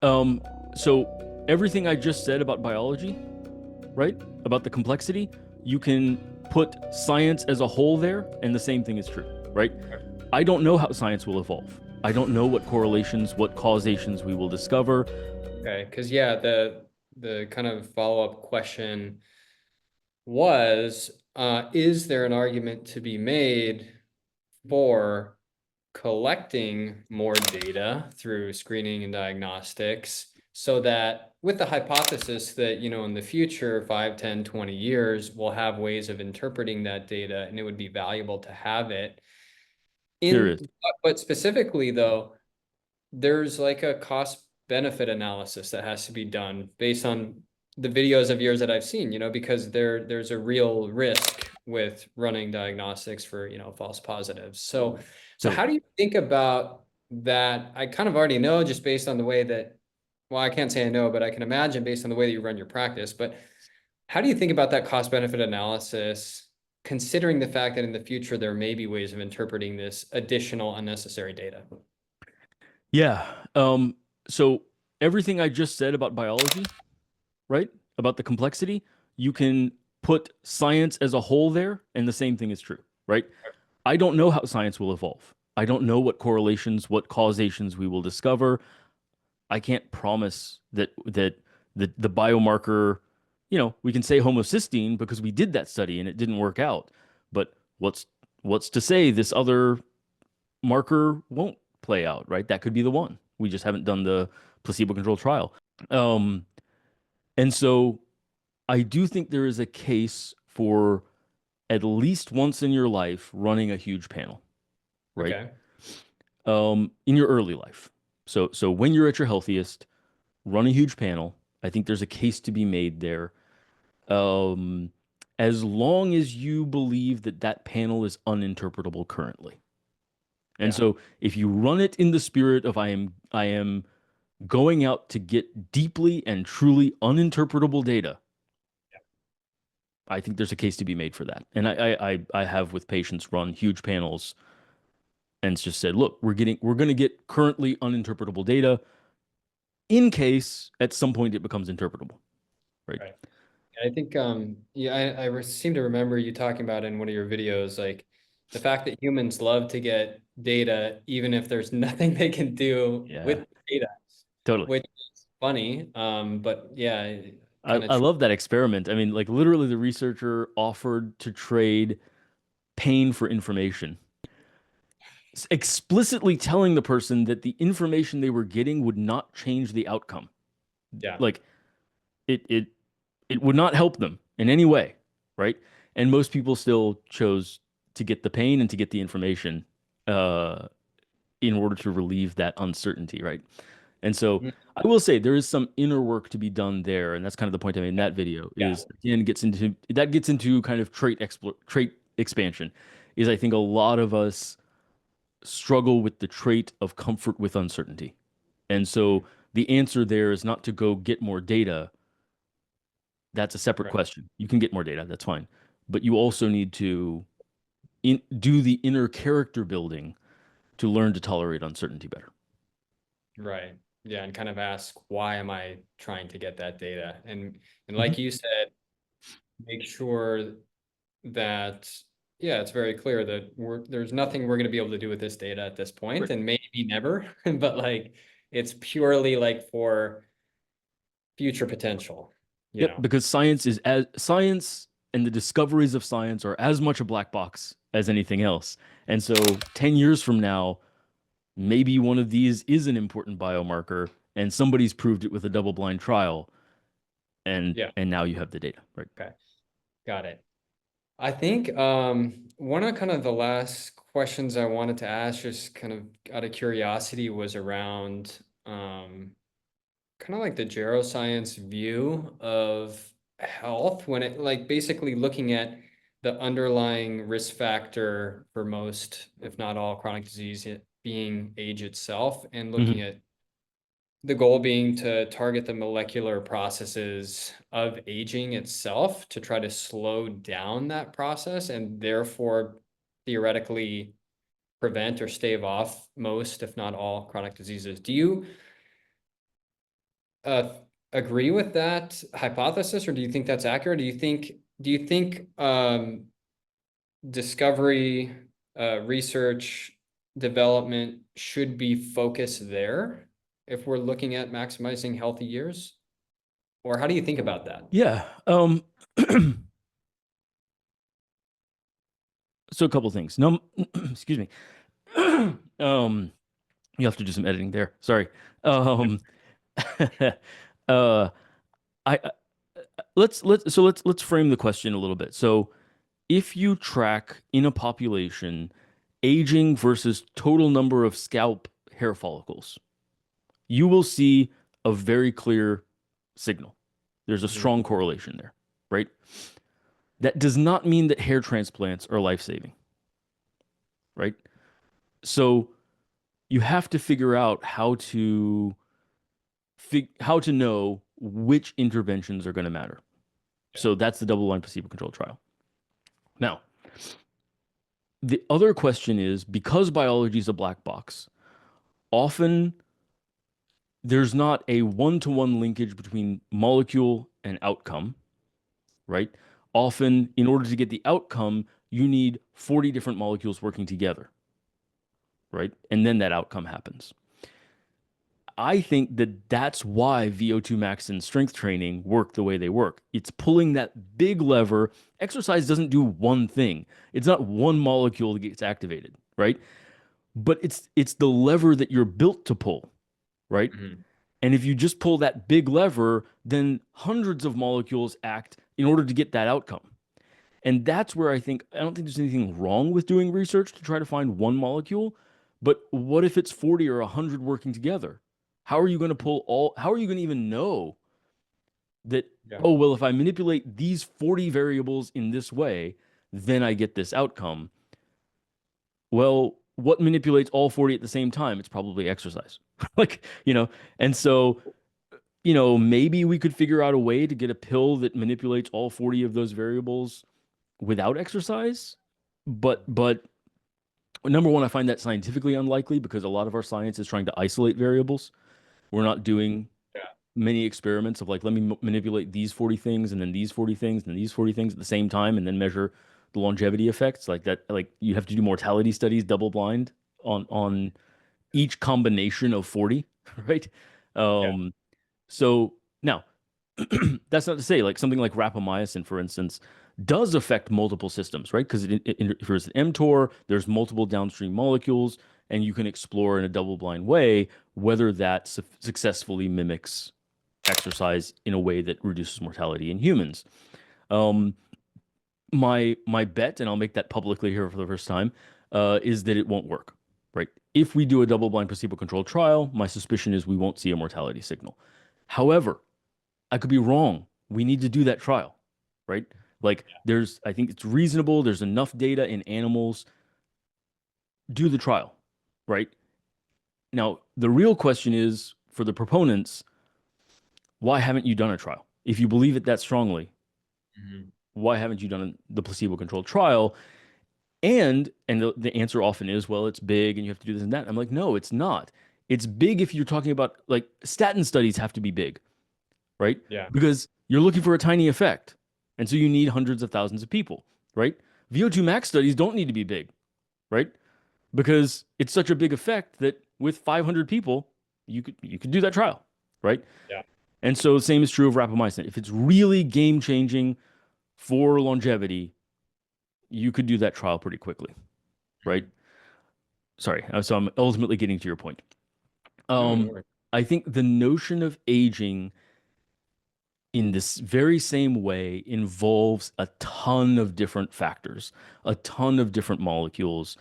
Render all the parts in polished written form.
Um, so everything I just said about biology, right? About the complexity, you can put science as a whole there, and the same thing is true, right? I don't know how science will evolve. I don't know what correlations, what causations we will discover. Okay, because yeah, the kind of follow-up question was, is there an argument to be made for collecting more data through screening and diagnostics so that with the hypothesis that, in the future, 5, 10, 20 years, we'll have ways of interpreting that data and it would be valuable to have it There is. in, but specifically though, there's like a cost benefit analysis that has to be done based on the videos of yours that I've seen, because there's a real risk with running diagnostics for, false positives. So how Totally. do you think about that? I kind of already know just based on the way that, well, I can't say I know, but I can imagine based on the way that you run your practice. But how do you think about that cost benefit analysis, considering the fact that in the future there may be ways of interpreting this additional unnecessary data? Yeah. So everything I just said about biology, right? About the complexity, you can put science as a whole there, and the same thing is true, right? I don't know how science will evolve. I don't know what correlations, what causations we will discover. I can't promise that the biomarker, we can say homocysteine because we did that study and it didn't work out. But what's to say this other marker won't play out, right? That could be the one. We just haven't done the placebo-controlled trial. Um, and so I do think there is a case for at least once in your life running a huge panel, right? Okay. In your early life. So when you're at your healthiest, run a huge panel. I think there's a case to be made there. Um, as long as you believe that that panel is uninterpretable currently. And Yeah. so if you run it in the spirit of I am going out to get deeply and truly uninterpretable data, I think there's a case to be made for that. And I have with patients run huge panels and it's just said, look, we're going to get currently uninterpretable data in case at some point it becomes interpretable, right? Right. I think, yeah, I seem to remember you talking about in one of your videos, like the fact that humans love to get data, even if there's nothing they can do Yeah, with the data, totally. which is funny. But yeah, I, kind of I true. love that experiment. I mean, like literally the researcher offered to trade pain for information, explicitly telling the person that the information they were getting would not change the outcome. Yeah. Like it it would not help them in any way, right? And most people still chose to get the pain and to get the information uh, in order to relieve that uncertainty, right? And so Mhm. I will say there is some inner work to be done there, and that's kind of the point I made in that video. Yeah. Is again gets into kind of trait expansion. Is I think a lot of us struggle with the trait of comfort with uncertainty, and so the answer there is not to go get more data. That's a separate Right. question. You can get more data, that's fine. But you also need to do the inner character building to learn to tolerate uncertainty better. Right. Yeah. And kind of ask, why am I trying to get that data? And Mhm. like you said, make sure that, yeah, it's very clear that there's nothing we're going to be able to do with this data at this point, Right. and maybe never, but like it's purely like for future potential, you Yep, know. because science and the discoveries of science are as much a black box as anything else. And so 10 years from now, maybe one of these is an important biomarker and somebody's proved it with a double-blind trial Yeah. and now you have the data, right? Okay. Got it. I think one of kind of the last questions I wanted to ask, just kind of out of curiosity, was around kind of like the geroscience view of health when it like basically looking at the underlying risk factor for most, if not all, chronic disease, it being age itself, and looking Mhm. at the goal being to target the molecular processes of aging itself to try to slow down that process and therefore theoretically prevent or stave off most, if not all, chronic diseases. uh, agree with that hypothesis, or do you think that's accurate? Do you think discovery, research, development should be focused there if we're looking at maximizing healthy years? Or how do you think about that? Yeah. So a couple things. No, excuse me. You have to do some editing there. Sorry. Um, uh, I let's frame the question a little bit. So if you track in a population aging versus total number of scalp hair follicles, you will see a very clear signal. There's a Mhm. strong correlation there, right? That does not mean that hair transplants are life-saving, right? So you have to figure out how to know which interventions are going to matter. So that's the double-blind placebo-controlled trial. Now, the other question is because biology is a black box, often there's not a one-to-one linkage between molecule and outcome, right? Often, in order to get the outcome, you need 40 different molecules working together, right? And then that outcome happens. I think that that's why VO2 max and strength training work the way they work. It's pulling that big lever. Exercise doesn't do one thing. It's not one molecule that gets activated, right? But it's the lever that you're built to pull, right? Mhm. And if you just pull that big lever, then hundreds of molecules act in order to get that outcome. And that's where I don't think there's anything wrong with doing research to try to find one molecule, but what if it's 40 or 100 working together? How are you going to even know that, Yeah. oh, well, if I manipulate these 40 variables in this way, then I get this outcome? Well, what manipulates all 40 at the same time? It's probably exercise. Like, and so, maybe we could figure out a way to get a pill that manipulates all 40 of those variables without exercise. But number one, I find that scientifically unlikely because a lot of our science is trying to isolate variables. We're not doing Yeah. many experiments of like, let me manipulate these 40 things and then these 40 things and then these 40 things at the same time and then measure the longevity effects like that. Like you have to do mortality studies double blind on each combination of 40, right? Yeah. Um, so now that's not to say like something like rapamycin, for instance, does affect multiple systems, right? Because it interferes with mTOR, there's multiple downstream molecules, and you can explore in a double-blind way whether that successfully mimics exercise in a way that reduces mortality in humans. Um, my bet, and I'll make that publicly here for the first time, is that it won't work, right? If we do a double-blind placebo-controlled trial, my suspicion is we won't see a mortality signal. However, I could be wrong. We need to do that trial, right? Like I think it's reasonable. There's enough data in animals. Do the trial, right? Now, the real question is for the proponents, why haven't you done a trial? If you believe it that strongly, Mhm. why haven't you done the placebo-controlled trial? And the answer often is, well, it's big and you have to do this and that. I'm like, no, it's not. It's big if you're talking about like statin studies have to be big, right? Yeah. Because you're looking for a tiny effect. And so you need hundreds of thousands of people, right? VO2 max studies don't need to be big, right? Because it's such a big effect that with 500 people, you could do that trial, right? Yeah. And so the same is true of rapamycin. If it's really game changing for longevity, you could do that trial pretty quickly, right? Mhm. Sorry. So I'm ultimately getting to your point. No, no Um, worries. I think the notion of aging in this very same way involves a ton of different factors, a ton of different molecules,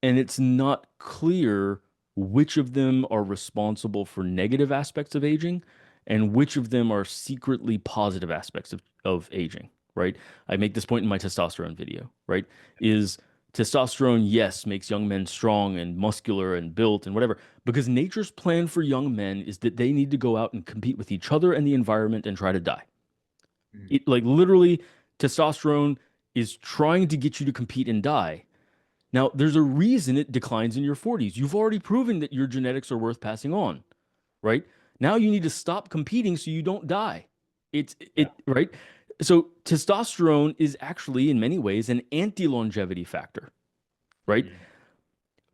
and it's not clear which of them are responsible for negative aspects of aging and which of them are secretly positive aspects of aging, right? I make this point in my testosterone video, right? Is testosterone, yes, makes young men strong and muscular and built and whatever, because nature's plan for young men is that they need to go out and compete with each other and the environment and try to die. Mhm. It like literally testosterone is trying to get you to compete and die. Now, there's a reason it declines in your 40s. You've already proven that your genetics are worth passing on, right? Now you need to stop competing so you don't die. It's Yeah. it right. So testosterone is actually in many ways an anti-longevity factor, right? Mhm.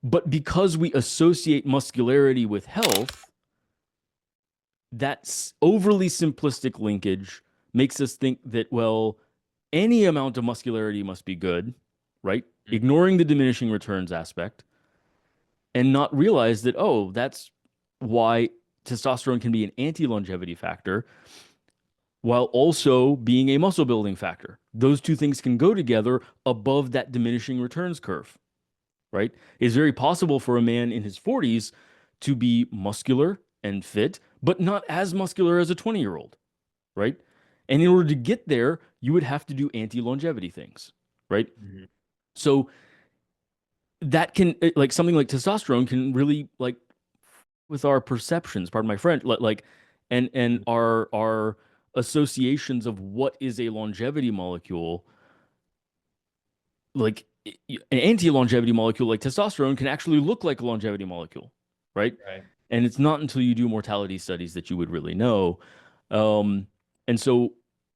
But because we associate muscularity with health, that overly simplistic linkage makes us think that, well, any amount of muscularity must be good, right? Mhm. Ignoring the diminishing returns aspect and not realize that, oh, that's why testosterone can be an anti longevity factor while also being a muscle building factor. Those two things can go together above that diminishing returns curve, right? It's very possible for a man in his 40s to be muscular and fit, but not as muscular as a 20-year-old, right? And in order to get there, you would have to do anti longevity things, right? Mhm. So that can, like something like testosterone can really, like, with our perceptions, pardon my French, like, and Mhm. our associations of what is a longevity molecule, like an anti-longevity molecule like testosterone can actually look like a longevity molecule, right? Right. And it's not until you do mortality studies that you would really know. Um, and so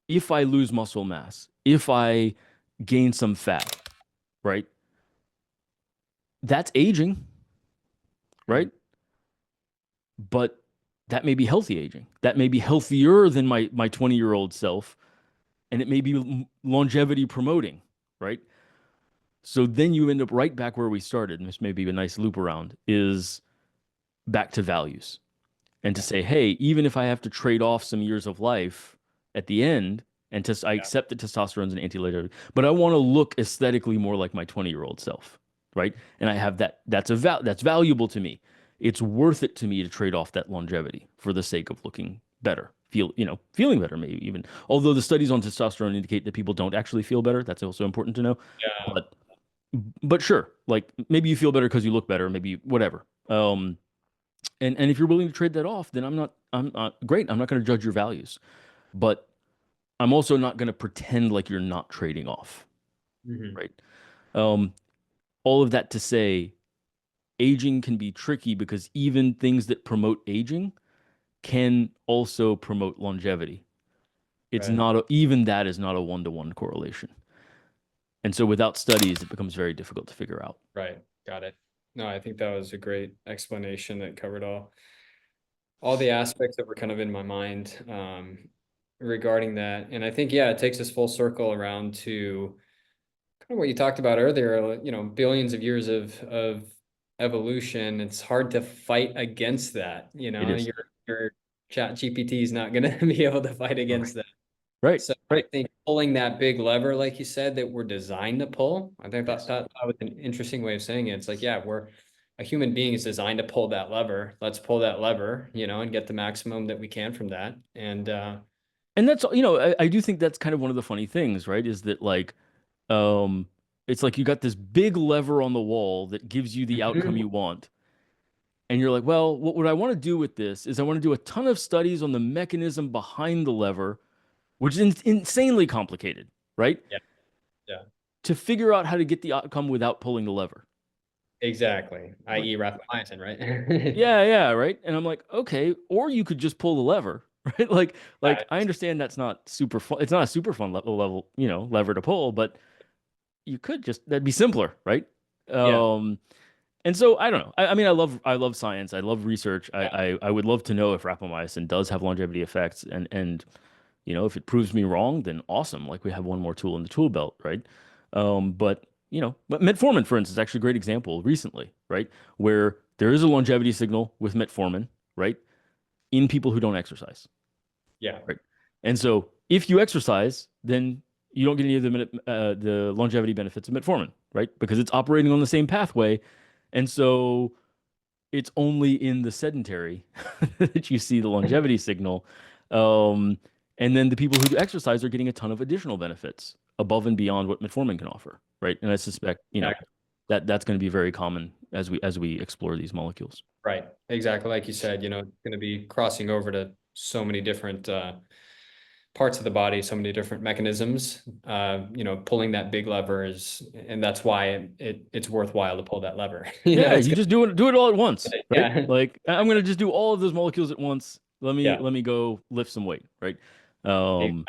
if I lose muscle mass, if I gain some fat, right? That's aging, Mhm. right? But that may be healthy aging. That may be healthier than my 20-year-old self, and it may be longevity promoting, right? So then you end up right back where we started, and this may be a nice loop around, is back to values. And to Yeah. say, hey, even if I have to trade off some years of life at the end, and I Yeah. accept that testosterone is an anti-later, but I want to look aesthetically more like my 20-year-old self, right? And I have that's valuable to me. It's worth it to me to trade off that longevity for the sake of looking better, feeling better, maybe even. Although the studies on testosterone indicate that people don't actually feel better, that's also important to know. Yeah. But sure, like maybe you feel better because you look better, maybe whatever. And if you're willing to trade that off, then I'm great. I'm not going to judge your values, but I'm also not going to pretend like you're not trading off, Mhm. right? Um, all of that to say, aging can be tricky because even things that promote aging can also promote longevity. It's Right. not even that is not a one-to-one correlation. And so without studies, it becomes very difficult to figure out. Right. Got it. No, I think that was a great explanation that covered all the aspects that were kind of in my mind regarding that. And I think, yeah, it takes us full circle around to kind of what you talked about earlier, billions of years of evolution. It's hard to fight against that. It is. Your chat GPT is not going to be able to fight Right. against that. Right. So I Right. think pulling that big lever, like you said, that we're designed to pull, I think Yes. that was an interesting way of saying it. It's like, yeah, a human being is designed to pull that lever. Let's pull that lever, and get the maximum that we can from that. And And that's, I do think that's kind of one of the funny things, right? Is that like, um, it's like you got this big lever on the wall that gives you the outcome Mhm. you want. And you're like, well, what I want to do with this is I want to do a ton of studies on the mechanism behind the lever, which is insanely complicated, right? Yeah, yeah, To figure out how to get the outcome without pulling the lever. exactly. I'm like, I.e. rapamycin, right? yeah, yeah, right. And I'm like, okay, or you could just pull the lever, right? Like Yeah, I understand that's not super fun. It's not a super fun level, lever to pull, but you could just that'd be simpler, right? yeah, Um, and so I don't know. I mean, I love science. I love research. yeah, I would love to know if rapamycin does have longevity effects, and if it proves me wrong, then awesome. Like we have one more tool in the tool belt, right? But metformin, for instance, is actually a great example recently, right? Where there is a longevity signal with metformin, right? In people who don't exercise, yeah, right? And so if you exercise, then you don't get any of the longevity benefits of metformin, right? Because it's operating on the same pathway. And so it's only in the sedentary that you see the longevity signal. Um, and then the people who do exercise are getting a ton of additional benefits above and beyond what metformin can offer, right? And I suspect, yeah. that's going to be very common as we explore these molecules. Right. Exactly. Like you said, it's going to be crossing over to so many different parts of the body, so many different mechanisms. Pulling that big lever and that's why it's worthwhile to pull that lever. Yeah, It's you gonna, just do it all at once, right? yeah, Like I'm going to just do all of those molecules at once. Yeah. let me go lift some weight, right? Exactly. Um,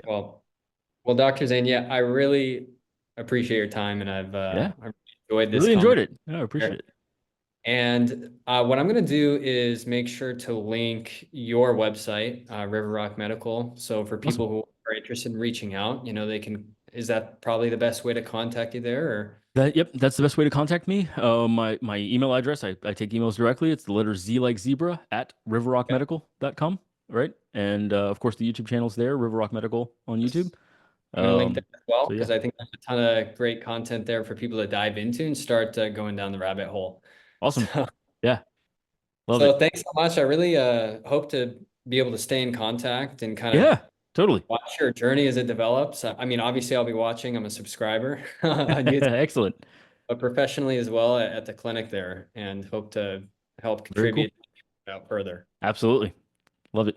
Well, well, Dr. Zain, yeah, I really appreciate your time, and yeah, I enjoyed this really enjoyed conversation. it. Yeah, I appreciate it. And what I'm going to do is make sure to link your website, River Rock Medical. So for Awesome. people who are interested in reaching out, they can, is that probably the best way to contact you there? Or Yep, that's the best way to contact me. My email address, I take emails directly. It's the letter Z like zebra at riverrockmedical.com, right? And of course, the YouTube channel's there, River Rock Medical on YouTube. I'm going to link that as well, So yeah, because I think there's a ton of great content there for people to dive into and start going down the rabbit hole. awesome. So, Yeah, love so it. thanks so much. I really hope to be able to stay in contact and kind of Yeah, totally. watch your journey as it develops. I mean, obviously, I'll be watching. I'm a subscriber on YouTube, Excellent. but professionally as well at the clinic there, and hope to help Very cool. contribute out further. Absolutely. Love it.